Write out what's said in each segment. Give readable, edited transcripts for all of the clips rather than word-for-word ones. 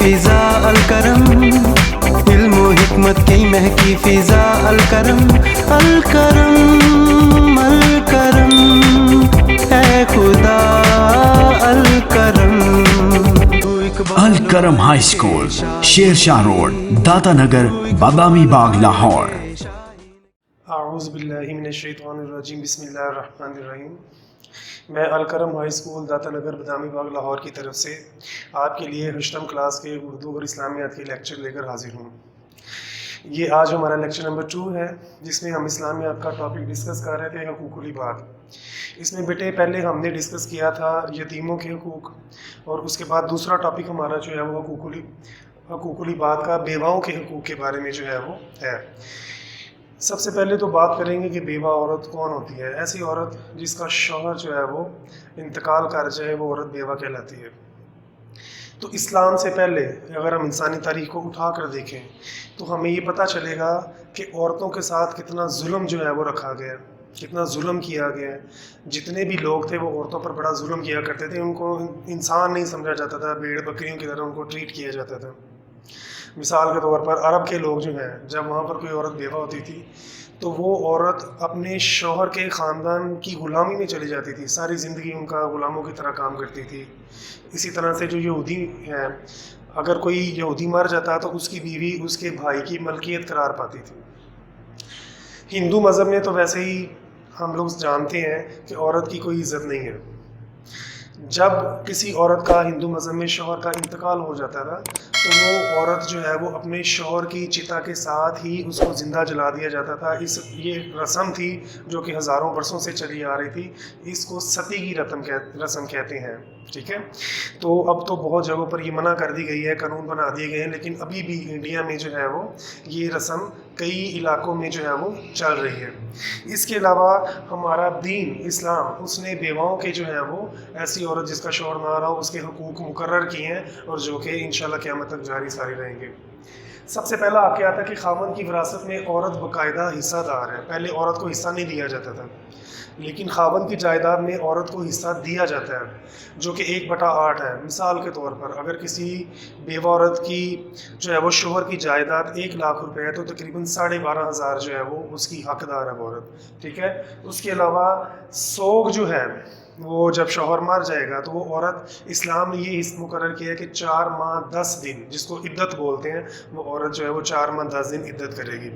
فضا الکرم علم و حکمت کی مہکی فضا الکرم الکرم الکرم اے خدا Al-Karam Al-Karam high school, Sher Shah road, داتا نگر، بادامی باغ، لاہور۔ اعوذ باللہ من الشیطان الرجیم، بسم اللہ الرحمن الرحیم۔ میں الکرم ہائی اسکول داتا نگر بادامی باغ لاہور کی طرف سے آپ کے لیے ہشتم کلاس کے اردو اور اسلامیات کے لیکچر لے کر حاضر ہوں۔ یہ آج ہمارا لیکچر نمبر 2 ہے، جس میں ہم اسلامیات کا ٹاپک ڈسکس کر رہے تھے، حقوق العباد۔ اس میں بیٹے پہلے ہم نے ڈسکس کیا تھا یتیموں کے حقوق، اور اس کے بعد دوسرا ٹاپک ہمارا جو ہے وہ حقوق العباد کا بیواؤں کے حقوق کے بارے میں جو ہے وہ ہے۔ سب سے پہلے تو بات کریں گے کہ بیوہ عورت کون ہوتی ہے۔ ایسی عورت جس کا شوہر جو ہے وہ انتقال کر جائے، وہ عورت بیوہ کہلاتی ہے۔ تو اسلام سے پہلے اگر ہم انسانی تاریخ کو اٹھا کر دیکھیں تو ہمیں یہ پتہ چلے گا کہ عورتوں کے ساتھ کتنا ظلم جو ہے وہ رکھا گیا، کتنا ظلم کیا گیا ہے۔ جتنے بھی لوگ تھے وہ عورتوں پر بڑا ظلم کیا کرتے تھے، ان کو انسان نہیں سمجھا جاتا تھا، بھیڑ بکریوں کی طرح ان کو ٹریٹ کیا جاتا تھا۔ مثال کے طور پر عرب کے لوگ جو ہیں، جب وہاں پر کوئی عورت بیوہ ہوتی تھی تو وہ عورت اپنے شوہر کے خاندان کی غلامی میں چلی جاتی تھی، ساری زندگی ان کا غلاموں کی طرح کام کرتی تھی۔ اسی طرح سے جو یہودی ہیں، اگر کوئی یہودی مر جاتا تو اس کی بیوی اس کے بھائی کی ملکیت قرار پاتی تھی۔ ہندو مذہب میں تو ویسے ہی ہم لوگ جانتے ہیں کہ عورت کی کوئی عزت نہیں ہے۔ جب کسی عورت کا ہندو مذہب میں شوہر کا انتقال ہو جاتا تھا تو وہ عورت جو ہے وہ اپنے شوہر کی چتا کے ساتھ ہی اس کو زندہ جلا دیا جاتا تھا۔ یہ رسم تھی جو کہ ہزاروں برسوں سے چلی آ رہی تھی۔ اس کو ستی کی رسم کہتے ہیں، ٹھیک ہے۔ تو اب تو بہت جگہوں پر یہ منع کر دی گئی ہے، قانون بنا دیے گئے ہیں، لیکن ابھی بھی انڈیا میں جو ہے وہ یہ رسم کئی علاقوں میں جو ہے وہ چل رہی ہے۔ اس کے علاوہ ہمارا دین اسلام، اس نے بیواؤں کے جو ہے وہ ایسی عورت جس کا شوہر نہ رہا ہو اس کے حقوق مقرر کیے ہیں، اور جو کہ انشاءاللہ قیامت تک جاری ساری رہیں گے۔ سب سے پہلا آپ کیا تھا کہ خاوند کی وراثت میں عورت باقاعدہ حصہ دار ہے۔ پہلے عورت کو حصہ نہیں دیا جاتا تھا، لیکن خاوند کی جائیداد میں عورت کو حصہ دیا جاتا ہے، جو کہ 1/8 ہے۔ مثال کے طور پر اگر کسی بیوہ عورت کی جو ہے وہ شوہر کی جائیداد 1 لاکھ روپے ہے تو تقریباً 12,500 جو ہے وہ اس کی حقدار ہے وہ عورت، ٹھیک ہے۔ اس کے علاوہ سوگ جو ہے وہ جب شوہر مر جائے گا تو وہ عورت، اسلام نے یہ حصہ مقرر کیا ہے کہ 4 ماہ 10 دن، جس کو عدت بولتے ہیں، وہ عورت جو ہے وہ 4 ماہ 10 دن عدت کرے گی۔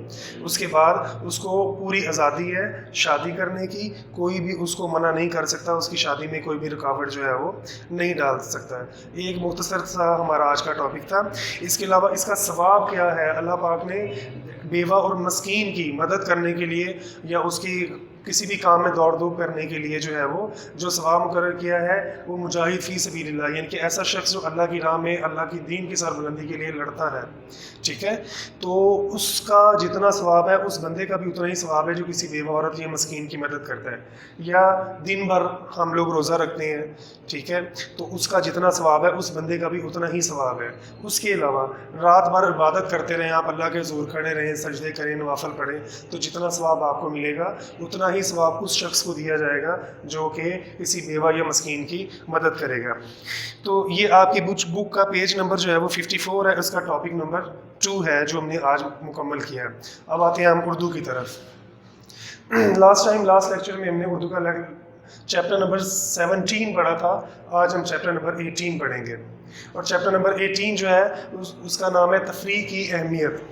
اس کے بعد اس کو پوری آزادی ہے شادی کرنے کی، کوئی بھی اس کو منع نہیں کر سکتا، اس کی شادی میں کوئی بھی رکاوٹ جو ہے وہ نہیں ڈال سکتا ہے۔ ایک مختصر سا ہمارا آج کا ٹاپک تھا۔ اس کے علاوہ اس کا ثواب کیا ہے؟ اللہ پاک نے بیوہ اور مسکین کی مدد کرنے کے لیے یا اس کی کسی بھی کام میں دوڑ دھوپ کرنے کے لیے جو ہے وہ جو ثواب مقرر کیا ہے وہ مجاہد فی سبیل اللہ، یعنی کہ ایسا شخص جو اللہ کی راہ میں اللہ کی دین کی سربلندی کے لیے لڑتا ہے، ٹھیک ہے۔ تو اس کا جتنا ثواب ہے اس بندے کا بھی اتنا ہی ثواب ہے جو کسی بیوہ عورت یا مسکین کی مدد کرتا ہے۔ یا دن بھر ہم لوگ روزہ رکھتے ہیں، ٹھیک ہے، تو اس کا جتنا ثواب ہے اس بندے کا بھی اتنا ہی ثواب ہے۔ اس کے علاوہ رات بھر عبادت کرتے رہیں آپ، اللہ کے حضور کھڑے رہیں، سجدے کریں، نوافل پڑھیں، تو جتنا ثواب آپ کو ملے گا اتنا ہی ثواب اس شخص کو دیا جائے گا جو کہ کسی بیوہ یا مسکین کی مدد کرے گا۔ تو یہ آپ کی بک کا پیج نمبر جو ہے وہ 54 ہے، اس کا ٹاپک نمبر 2 ہے جو ہم نے آج مکمل کیا ہے۔ اب آتے ہیں ہم اردو کی طرف۔ لاسٹ لیکچر میں ہم نے اردو کا چیپٹر نمبر 17 پڑھا تھا، آج ہم چیپٹر نمبر 18 پڑھیں گے، اور چیپٹر نمبر 18 جو ہے اس کا نام ہے تفریح کی اہمیت۔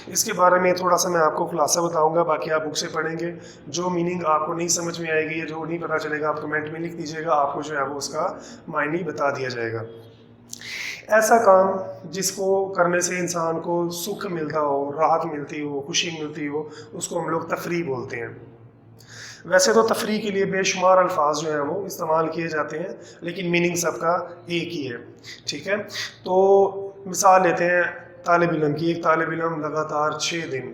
اس کے بارے میں تھوڑا سا میں آپ کو خلاصہ بتاؤں گا، باقی آپ بک سے پڑھیں گے۔ جو میننگ آپ کو نہیں سمجھ میں آئے گی یا جو نہیں پتہ چلے گا آپ کمنٹ میں لکھ دیجیے گا، آپ کو جو ہے وہ اس کا معنی بتا دیا جائے گا۔ ایسا کام جس کو کرنے سے انسان کو سکھ ملتا ہو، راحت ملتی ہو، خوشی ملتی ہو، اس کو ہم لوگ تفریح بولتے ہیں۔ ویسے تو تفریح کے لیے بے شمار الفاظ جو ہیں وہ استعمال کیے جاتے ہیں، لیکن میننگ سب کا ایک ہی ہے، ٹھیک ہے۔ تو مثال لیتے ہیں طالب علم کی۔ ایک طالب علم لگاتار 6 دن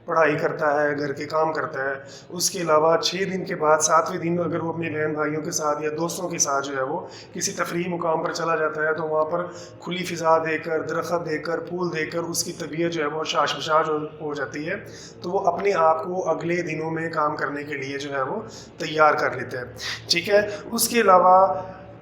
پڑھائی کرتا ہے، گھر کے کام کرتا ہے، اس کے علاوہ 6 دن کے بعد 7ویں دن اگر وہ اپنے بہن بھائیوں کے ساتھ یا دوستوں کے ساتھ جو ہے وہ کسی تفریحی مقام پر چلا جاتا ہے، تو وہاں پر کھلی فضا دیکھ کر، درخت دیکھ کر، پھول دیکھ کر اس کی طبیعت جو ہے وہ شاش بشاش ہو جاتی ہے، تو وہ اپنے آپ کو اگلے دنوں میں کام کرنے کے لیے جو ہے وہ تیار کر لیتا ہے، ٹھیک ہے۔ اس کے علاوہ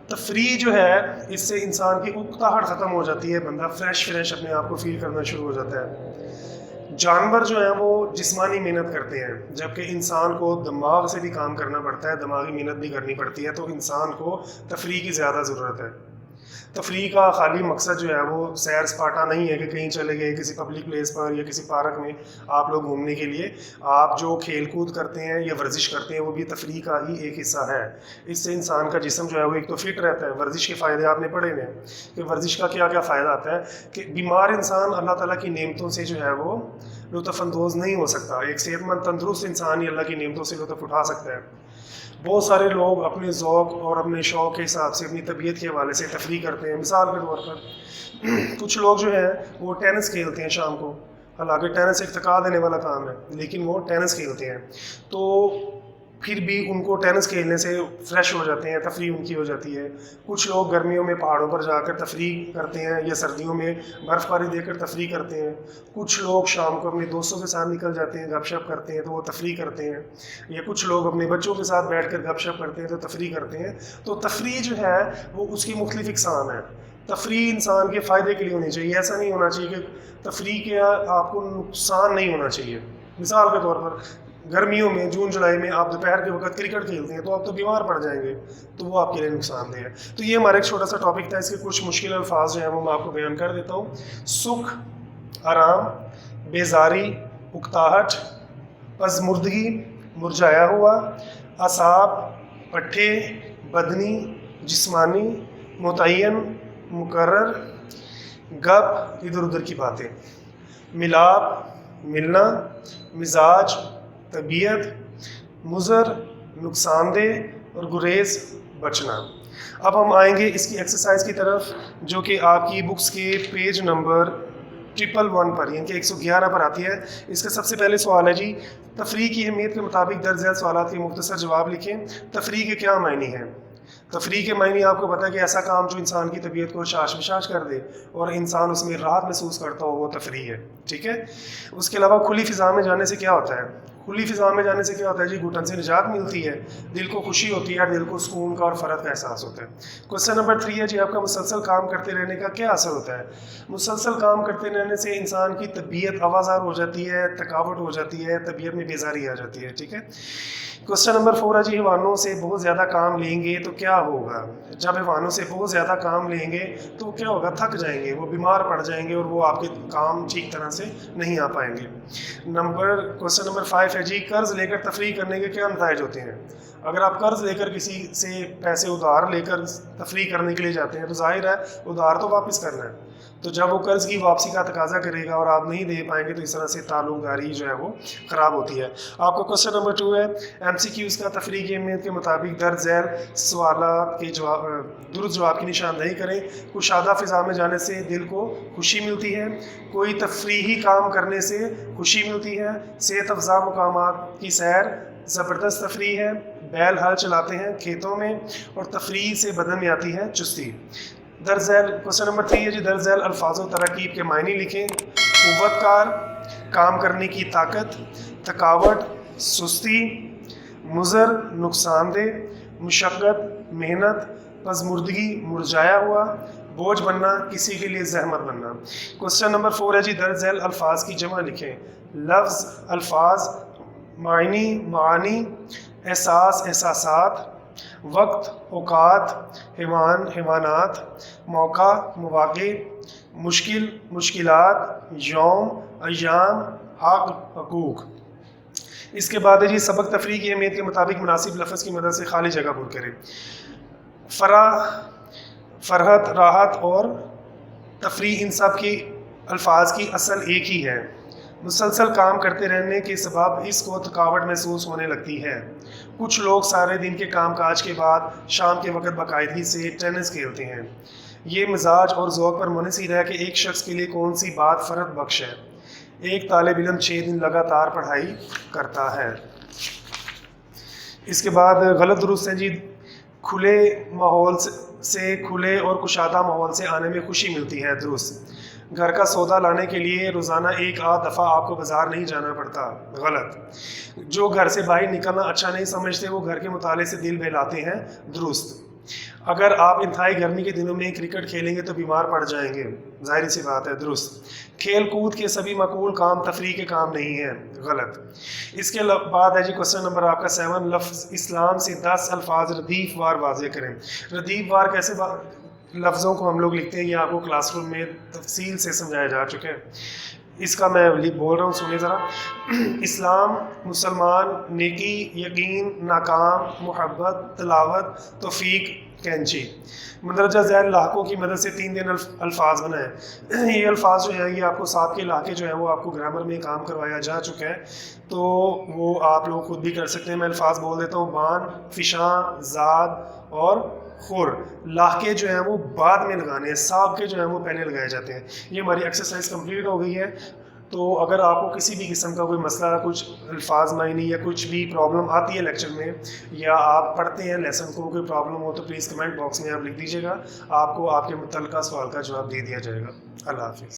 تفریح جو ہے اس سے انسان کی اکتاہٹ ختم ہو جاتی ہے، بندہ فریش اپنے آپ کو فیل کرنا شروع ہو جاتا ہے۔ جانور جو ہیں وہ جسمانی محنت کرتے ہیں، جبکہ انسان کو دماغ سے بھی کام کرنا پڑتا ہے، دماغی محنت بھی کرنی پڑتی ہے، تو انسان کو تفریح کی زیادہ ضرورت ہے۔ تفریح کا خالی مقصد جو ہے وہ سیر سپاٹا نہیں ہے کہ کہیں چلے گئے کسی پبلک پلیس پر یا کسی پارک میں آپ لوگ گھومنے کے لیے۔ آپ جو کھیل کود کرتے ہیں یا ورزش کرتے ہیں وہ بھی تفریح کا ہی ایک حصہ ہے۔ اس سے انسان کا جسم جو ہے وہ ایک تو فٹ رہتا ہے۔ ورزش کے فائدے آپ نے پڑھے ہوئے ہیں کہ ورزش کا کیا کیا فائدہ آتا ہے، کہ بیمار انسان اللہ تعالیٰ کی نعمتوں سے جو ہے وہ لطف اندوز نہیں ہو سکتا۔ ایک صحت مند تندرست انسان ہی اللہ کی نعمتوں سے لطف اٹھا سکتا ہے۔ بہت سارے لوگ اپنے ذوق اور اپنے شوق کے حساب سے اپنی طبیعت کے حوالے سے تفریح کرتے ہیں۔ مثال کے طور پر کچھ لوگ جو ہیں وہ ٹینس کھیلتے ہیں شام کو، حالانکہ ٹینس ایک تھکا دینے والا کام ہے، لیکن وہ ٹینس کھیلتے ہیں، تو پھر بھی ان کو ٹینس کھیلنے سے فریش ہو جاتے ہیں، تفریح ان کی ہو جاتی ہے۔ کچھ لوگ گرمیوں میں پہاڑوں پر جا کر تفریح کرتے ہیں یا سردیوں میں برف باری دے کر تفریح کرتے ہیں۔ کچھ لوگ شام کو اپنے دوستوں کے ساتھ نکل جاتے ہیں، گپ شپ کرتے ہیں تو وہ تفریح کرتے ہیں، یا کچھ لوگ اپنے بچوں کے ساتھ بیٹھ کر گپ شپ کرتے ہیں تو تفریح کرتے ہیں۔ تو تفریح جو ہے وہ اس کی مختلف اقسام ہے۔ تفریح انسان کے فائدے کے لیے ہونی چاہیے، ایسا نہیں ہونا چاہیے کہ تفریح کے آپ کو نقصان نہیں ہونا چاہیے۔ مثال کے طور پر گرمیوں میں جون جولائی میں آپ دوپہر کے وقت کرکٹ کھیلتے ہیں تو آپ تو بیمار پڑ جائیں گے، تو وہ آپ کے لیے نقصان دہ ہے۔ تو یہ ہمارا ایک چھوٹا سا ٹاپک تھا، اس کے کچھ مشکل الفاظ جو ہیں وہ میں آپ کو بیان کر دیتا ہوں۔ سکھ، آرام، بیزاری، اکتاہٹ، پزمردگی، مرجھایا ہوا، اعصاب، پٹھے، بدنی، جسمانی، متعین، مقرر، گپ، ادھر ادھر کی باتیں، ملاپ، ملنا، مزاج، طبیعت، مضر، نقصان دہ، اور گریز، بچنا۔ اب ہم آئیں گے اس کی ایکسرسائز کی طرف، جو کہ آپ کی بکس کے پیج نمبر 111 پر یعنی کہ 111 پر آتی ہے۔ اس کا سب سے پہلے سوال ہے جی، تفریح کی اہمیت کے مطابق درج ذیل سوالات کے مختصر جواب لکھیں۔ تفریح کے کیا معنی ہیں؟ تفریح کے معنی آپ کو پتہ ہے کہ ایسا کام جو انسان کی طبیعت کو شاش بشاش کر دے اور انسان اس میں راحت محسوس کرتا ہو، وہ تفریح ہے، ٹھیک ہے۔ اس کے علاوہ کھلی فضا میں جانے سے کیا ہوتا ہے؟ کھلی فضا میں جانے سے کیا ہوتا ہے جی؟ گھٹن سے نجات ملتی ہے، دل کو خوشی ہوتی ہے، دل کو سکون کا اور فرحت کا احساس ہوتا ہے۔ کوسچن نمبر 3 ہے جی، آپ کا مسلسل کام کرتے رہنے کا کیا اثر ہوتا ہے؟ مسلسل کام کرتے رہنے سے انسان کی طبیعت آوازار ہو جاتی ہے، تھکاوٹ ہو جاتی ہے، طبیعت میں بیزاری آ جاتی ہے، ٹھیک ہے۔ کوسچن نمبر 4 ہے جی، حیوانوں سے بہت زیادہ کام لیں گے تو کیا ہوگا؟ جب حیوانوں سے بہت زیادہ کام لیں گے تو کیا ہوگا؟ تھک جائیں گے، وہ بیمار پڑ جائیں گے اور وہ آپ کے کام ٹھیک طرح سے نہیں آ پائیں گے۔ کوسچن نمبر 5 ہے جی، قرض لے کر تفریح کرنے کے کیا نتائج ہوتے ہیں؟ اگر آپ قرض لے کر کسی سے پیسے ادھار لے کر تفریح کرنے کے لیے جاتے ہیں تو ظاہر ہے ادھار تو واپس کرنا ہے، تو جب وہ قرض کی واپسی کا تقاضا کرے گا اور آپ نہیں دے پائیں گے تو اس طرح سے تعلق داری جو ہے وہ خراب ہوتی ہے۔ آپ کا کوسچن نمبر 2 ہے، MCQs کا تفریح کی اہمیت کے مطابق درج ذیل سوالات کے درست جواب کی نشاندہی کریں۔ کشادہ فضا میں جانے سے دل کو خوشی ملتی ہے، کوئی تفریحی کام کرنے سے خوشی ملتی ہے، صحت افزا مقامات کی سیر زبردست تفریح ہے، بیل ہل چلاتے ہیں کھیتوں میں، اور تفریح سے بدن میں آتی ہے چستی۔ درج ذیل کوسچن نمبر 3 ہے جی، درج ذیل الفاظ و تراکیب کے معنی لکھیں۔ قوت کار، کام کرنے کی طاقت، تھکاوٹ، سستی، مضر، نقصان دہ، مشقت، محنت، پزمردگی، مرجھایا ہوا، بوجھ بننا، کسی کے لیے زحمت بننا۔ کوسچن نمبر 4 ہے جی، درج ذیل الفاظ کی جمع لکھیں۔ لفظ، الفاظ، معنی، معانی، احساس، احساسات، وقت، اوقات، حیوان، حیوانات، موقع، مواقع، مشکل، مشکلات، یوم، ایام، حق، حقوق۔ اس کے بعد ہے جی، سبق تفریح کی اہمیت کے مطابق مناسب لفظ کی مدد سے خالی جگہ پر کریں۔ فرحت، راحت اور تفریح، ان سب کی الفاظ کی اصل ایک ہی ہے۔ مسلسل کام کرتے رہنے کے سبب اس کو تھکاوٹ محسوس ہونے لگتی ہے۔ کچھ لوگ سارے دن کے کام کاج کے بعد شام کے وقت باقاعدگی سے ٹینس کھیلتے ہیں۔ یہ مزاج اور ذوق پر منحصر ہے کہ ایک شخص کے لیے کون سی بات فرحت بخش ہے۔ ایک طالب علم 6 دن لگاتار پڑھائی کرتا ہے۔ اس کے بعد غلط درست ہیں جی، کھلے ماحول سے، کھلے اور کشادہ ماحول سے آنے میں خوشی ملتی ہے، درست۔ گھر کا سودا لانے کے لیے روزانہ 1 دفعہ آپ کو بازار نہیں جانا پڑتا، غلط۔ جو گھر سے باہر نکلنا اچھا نہیں سمجھتے وہ گھر کے مطالعے سے دل بہلاتے ہیں، درست۔ اگر آپ انتہائی گرمی کے دنوں میں کرکٹ کھیلیں گے تو بیمار پڑ جائیں گے، ظاہر سی بات ہے، درست۔ کھیل کود کے سبھی معقول کام تفریح کے کام نہیں ہیں، غلط۔ اس کے بعد ہے جی کوسچن نمبر آپ کا 7، لفظ اسلام سے 10 الفاظ ردیف وار واضح کریں۔ ردیف وار کیسے لفظوں کو ہم لوگ لکھتے ہیں، یہ آپ کو کلاس روم میں تفصیل سے سمجھایا جا چکا ہے، اس کا میں بول رہا ہوں، سنیں ذرا۔ اسلام، مسلمان، نیکی، یقین، ناکام، محبت، تلاوت، توفیق، کینچی۔ مندرجہ ذیل لاحقوں کی مدد سے 3 دن الفاظ بنائیں۔ یہ الفاظ جو ہیں یہ آپ کو ساتھ کے لاحقے جو ہیں وہ آپ کو گرامر میں کام کروایا جا چکا ہے، تو وہ آپ لوگ خود بھی کر سکتے ہیں۔ میں الفاظ بول دیتا ہوں، بان، فشاں، زاد اور خور۔ لاحقے جو ہیں وہ بعد میں لگانے ہیں، سابقے جو ہیں وہ پہلے لگائے جاتے ہیں۔ یہ ہماری ایکسرسائز کمپلیٹ ہو گئی ہے۔ تو اگر آپ کو کسی بھی قسم کا کوئی مسئلہ، کچھ الفاظ معنی یا کچھ بھی پرابلم آتی ہے لیکچر میں، یا آپ پڑھتے ہیں لیسن کو، کوئی پرابلم ہو تو پلیز کمنٹ باکس میں آپ لکھ دیجیے گا، آپ کو آپ کے متعلقہ سوال کا جواب دے دیا جائے گا۔ اللہ حافظ۔